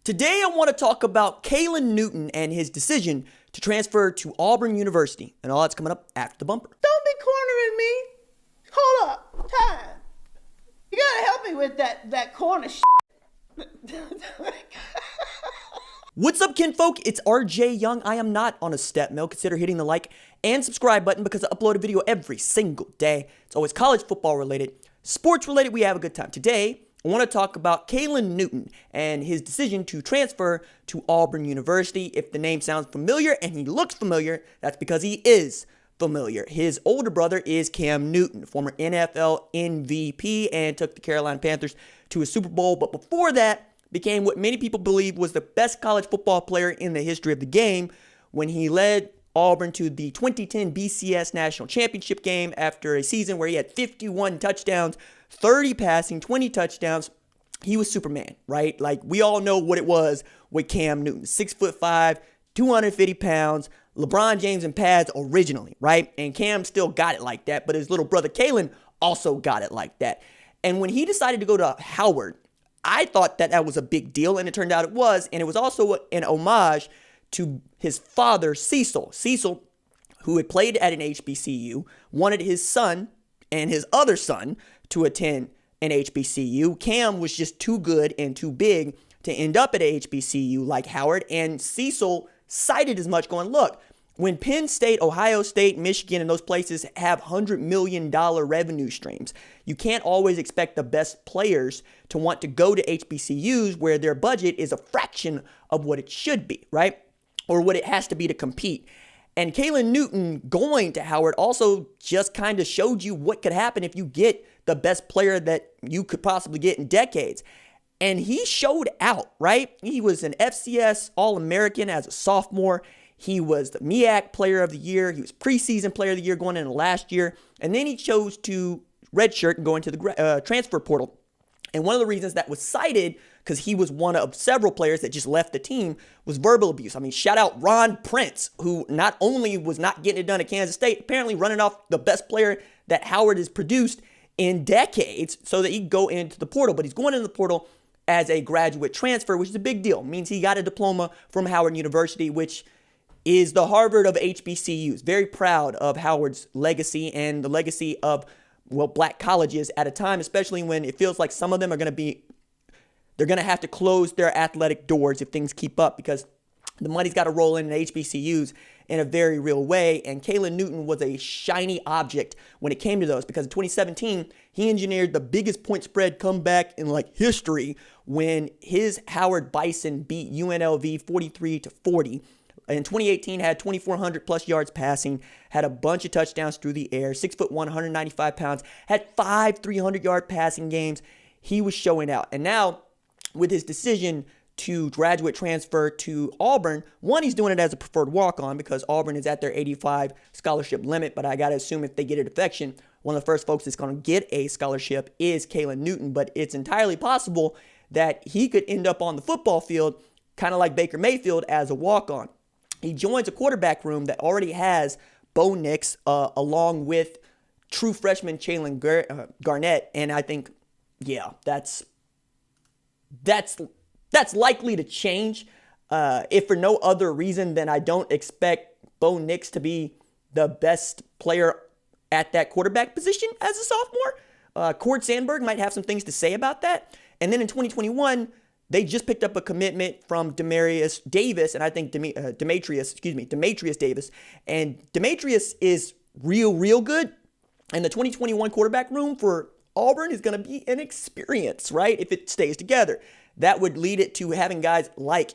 Today I want to talk about Caylin Newton and his decision to transfer to Auburn University, and all that's coming up after the bumper. Don't be cornering me. Hold up. Time. You gotta help me with that corner shit. What's up, kinfolk? It's RJ Young. I am not on a step mill. Consider hitting the like and subscribe button because I upload a video every single day. It's always college football related, sports related. We have a good time. Today, I want to talk about Caylin Newton and his decision to transfer to Auburn University. If the name sounds familiar and he looks familiar, that's because he is familiar. His older brother is Cam Newton, former NFL MVP, and took the Carolina Panthers to a Super Bowl. But before that, became what many people believe was the best college football player in the history of the game when he led Auburn to the 2010 BCS National Championship game after a season where he had 51 touchdowns, 30 passing, 20 touchdowns. He was Superman, right? Like, we all know what it was with Cam Newton. 6'5", 250 pounds, LeBron James in pads originally, right? And Cam still got it like that, but his little brother Caylin also got it like that. And when he decided to go to Howard, I thought that was a big deal, and it turned out it was. And it was also an homage to his father, Cecil. Cecil, who had played at an HBCU, wanted his son and his other son to attend an HBCU. Cam was just too good and too big to end up at a HBCU like Howard, and Cecil cited as much, going, look, when Penn State, Ohio State, Michigan, and those places have $100 million revenue streams, you can't always expect the best players to want to go to HBCUs where their budget is a fraction of what it should be, right? Or what it has to be to compete. And Caylin Newton going to Howard also just kind of showed you what could happen if you get the best player that you could possibly get in decades. And he showed out, right? He was an FCS All-American as a sophomore. He was the MEAC Player of the Year. He was preseason Player of the Year going into last year. And then he chose to redshirt and go into the transfer portal. And one of the reasons that was cited, because he was one of several players that just left the team, was verbal abuse. I mean, shout out Ron Prince, who not only was not getting it done at Kansas State, apparently running off the best player that Howard has produced in decades so that he could go into the portal. But he's going into the portal as a graduate transfer, which is a big deal. It means he got a diploma from Howard University, which is the Harvard of HBCUs. Very proud of Howard's legacy and the legacy of, well, black colleges at a time, especially when it feels like some of them are going to have to close their athletic doors if things keep up, because the money's got to roll in HBCUs in a very real way. And Caylin Newton was a shiny object when it came to those, because in 2017, he engineered the biggest point spread comeback in history when his Howard Bison beat UNLV 43-40. In 2018, had 2,400 plus yards passing, had a bunch of touchdowns through the air, 6'1", 195 pounds, had 5 300-yard passing games. He was showing out. And now, with his decision to graduate transfer to Auburn, one, he's doing it as a preferred walk-on because Auburn is at their 85 scholarship limit. But I got to assume if they get a defection, one of the first folks that's going to get a scholarship is Caylin Newton. But it's entirely possible that he could end up on the football field, kind of like Baker Mayfield, as a walk-on. He joins a quarterback room that already has Bo Nix along with true freshman Jalen Garnett. And I think, yeah, that's likely to change, if for no other reason than I don't expect Bo Nix to be the best player at that quarterback position as a sophomore. Cord Sandberg might have some things to say about that. And then in 2021, they just picked up a commitment from Dematrius Davis, and I think Dematrius Davis. And Dematrius is real good. And the 2021 quarterback room for Auburn is going to be an experience, right? If it stays together. That would lead it to having guys like,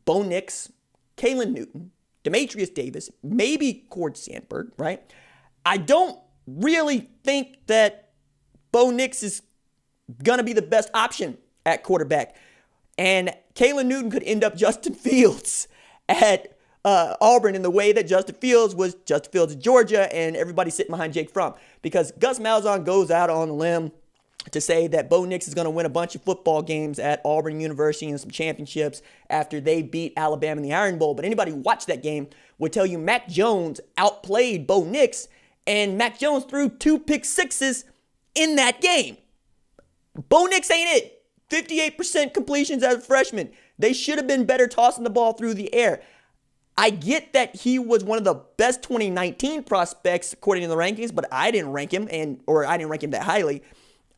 Bo Nix, Caylin Newton, Dematrius Davis, maybe Cord Sandberg, right? I don't really think that Bo Nix is going to be the best option at quarterback. And Caylin Newton could end up Justin Fields at Auburn in the way that Justin Fields was Justin Fields at Georgia and everybody sitting behind Jake Fromm. Because Gus Malzahn goes out on a limb to say that Bo Nix is going to win a bunch of football games at Auburn University and some championships after they beat Alabama in the Iron Bowl. But anybody who watched that game would tell you Mac Jones outplayed Bo Nix, and Mac Jones threw 2 pick sixes in that game. Bo Nix ain't it. 58% completions as a freshman. They should have been better tossing the ball through the air. I get that he was one of the best 2019 prospects according to the rankings, but I didn't rank him, or I didn't rank him that highly.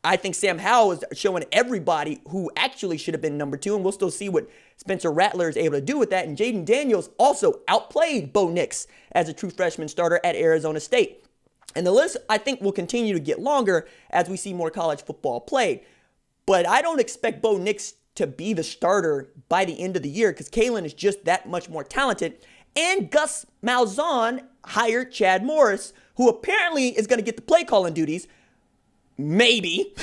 I think Sam Howell is showing everybody who actually should have been number 2, and we'll still see what Spencer Rattler is able to do with that. And Jaden Daniels also outplayed Bo Nix as a true freshman starter at Arizona State. And the list, I think, will continue to get longer as we see more college football played. But I don't expect Bo Nix to be the starter by the end of the year because Caylin is just that much more talented. And Gus Malzahn hired Chad Morris, who apparently is going to get the play calling duties. Maybe.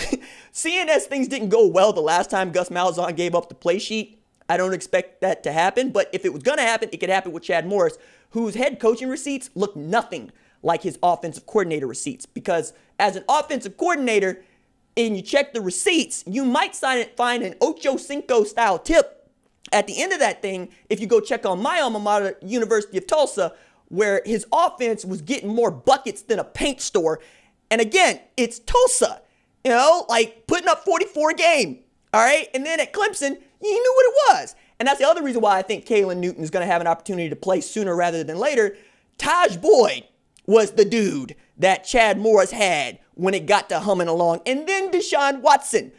Seeing as things didn't go well the last time Gus Malzahn gave up the play sheet, I don't expect that to happen. But if it was going to happen, it could happen with Chad Morris, whose head coaching receipts look nothing like his offensive coordinator receipts. Because as an offensive coordinator, and you check the receipts, you might find an Ocho Cinco style tip at the end of that thing if you go check on my alma mater, University of Tulsa, where his offense was getting more buckets than a paint store. And again, it's Tulsa, like putting up 44 a game, all right? And then at Clemson, you knew what it was. And that's the other reason why I think Caylin Newton is going to have an opportunity to play sooner rather than later. Taj Boyd was the dude that Chad Morris had when it got to humming along. And then Deshaun Watson.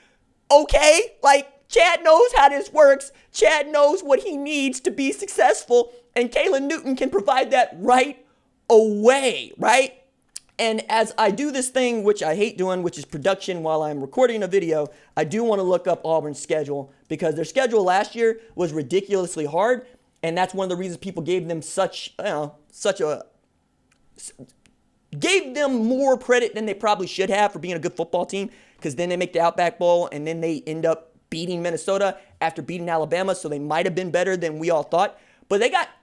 Okay? Like, Chad knows how this works. Chad knows what he needs to be successful. And Caylin Newton can provide that right away, right? And as I do this thing, which I hate doing, which is production while I'm recording a video, I do want to look up Auburn's schedule because their schedule last year was ridiculously hard. And that's one of the reasons people gave them gave them more credit than they probably should have for being a good football team, because then they make the Outback Bowl and then they end up beating Minnesota after beating Alabama, so they might have been better than we all thought. But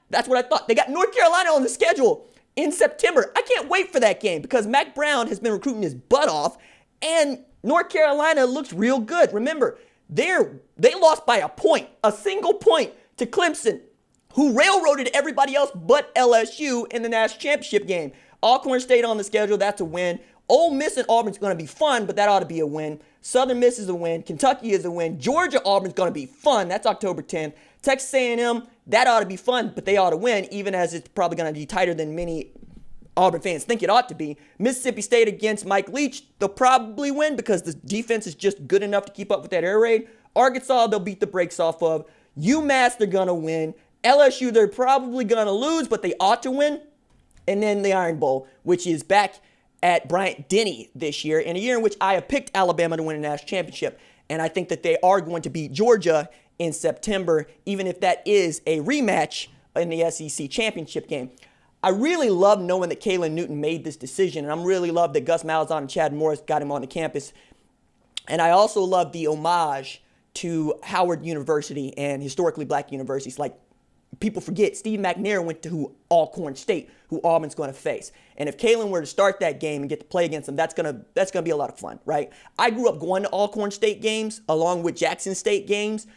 that's what I thought. They got North Carolina on the schedule in September. I can't wait for that game because Mac Brown has been recruiting his butt off and North Carolina looks real good. Remember, they lost by a single point to Clemson, who railroaded everybody else but LSU in the national championship game. Alcorn State on the schedule, that's a win. Ole Miss and Auburn's going to be fun, but that ought to be a win. Southern Miss is a win. Kentucky is a win. Georgia Auburn's going to be fun. That's October 10th. Texas A&M, that ought to be fun, but they ought to win, even as it's probably going to be tighter than many Auburn fans think it ought to be. Mississippi State against Mike Leach, they'll probably win because the defense is just good enough to keep up with that air raid. Arkansas, they'll beat the brakes off of. UMass, they're going to win. LSU, they're probably going to lose, but they ought to win. And then the Iron Bowl, which is back at Bryant-Denny this year, in a year in which I have picked Alabama to win a national championship. And I think that they are going to beat Georgia in September, even if that is a rematch in the SEC championship game. I really love knowing that Caylin Newton made this decision, and I'm really love that Gus Malzahn and Chad Morris got him on the campus. And I also love the homage to Howard University and historically black universities. Like, people forget, Steve McNair went to Alcorn State, who Auburn's going to face. And if Caylin were to start that game and get to play against them, that's gonna be a lot of fun, right? I grew up going to Alcorn State games along with Jackson State games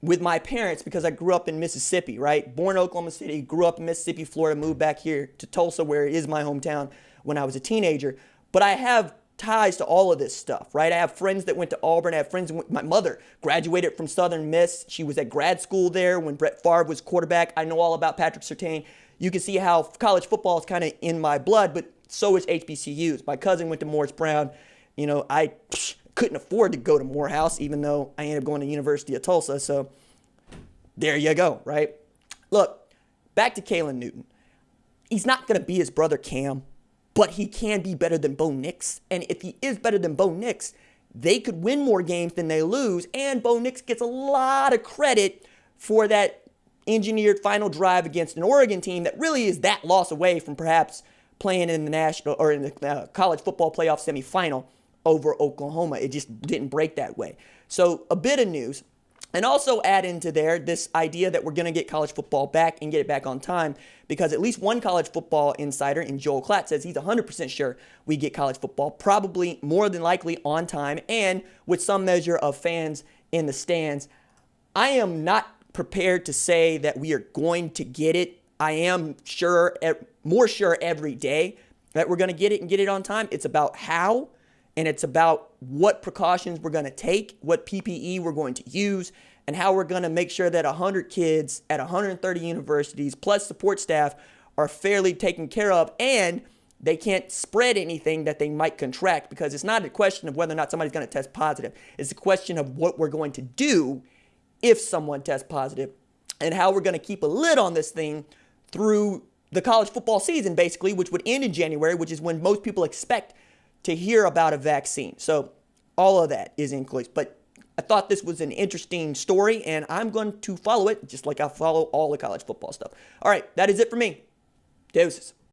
with my parents because I grew up in Mississippi, right? Born in Oklahoma City, grew up in Mississippi, Florida, moved back here to Tulsa, where it is my hometown, when I was a teenager. But I have ties to all of this stuff, right? I have friends that went to Auburn. I have friends. My mother graduated from Southern Miss. She was at grad school there when Brett Favre was quarterback. I know all about Patrick Surtain. You can see how college football is kind of in my blood, but so is HBCUs. My cousin went to Morris Brown. I couldn't afford to go to Morehouse, even though I ended up going to University of Tulsa. So there you go, right? Look, back to Caylin Newton. He's not going to be his brother Cam, but he can be better than Bo Nix. And if he is better than Bo Nix, they could win more games than they lose. And Bo Nix gets a lot of credit for that engineered final drive against an Oregon team that really is that loss away from perhaps playing in the national or in the college football playoff semifinal over Oklahoma. It just didn't break that way. So a bit of news. And also add into there this idea that we're going to get college football back and get it back on time, because at least one college football insider in Joel Klatt says he's 100% sure we get college football, probably more than likely on time and with some measure of fans in the stands. I am not prepared to say that we are going to get it. I am sure, more sure every day that we're going to get it and get it on time. It's about how, and it's about what precautions we're going to take, what PPE we're going to use, and how we're going to make sure that 100 kids at 130 universities plus support staff are fairly taken care of, and they can't spread anything that they might contract, because it's not a question of whether or not somebody's going to test positive. It's a question of what we're going to do if someone tests positive, and how we're going to keep a lid on this thing through the college football season, basically, which would end in January, which is when most people expect to hear about a vaccine. So all of that is in place. But I thought this was an interesting story, and I'm going to follow it just like I follow all the college football stuff. All right, that is it for me. Deuces.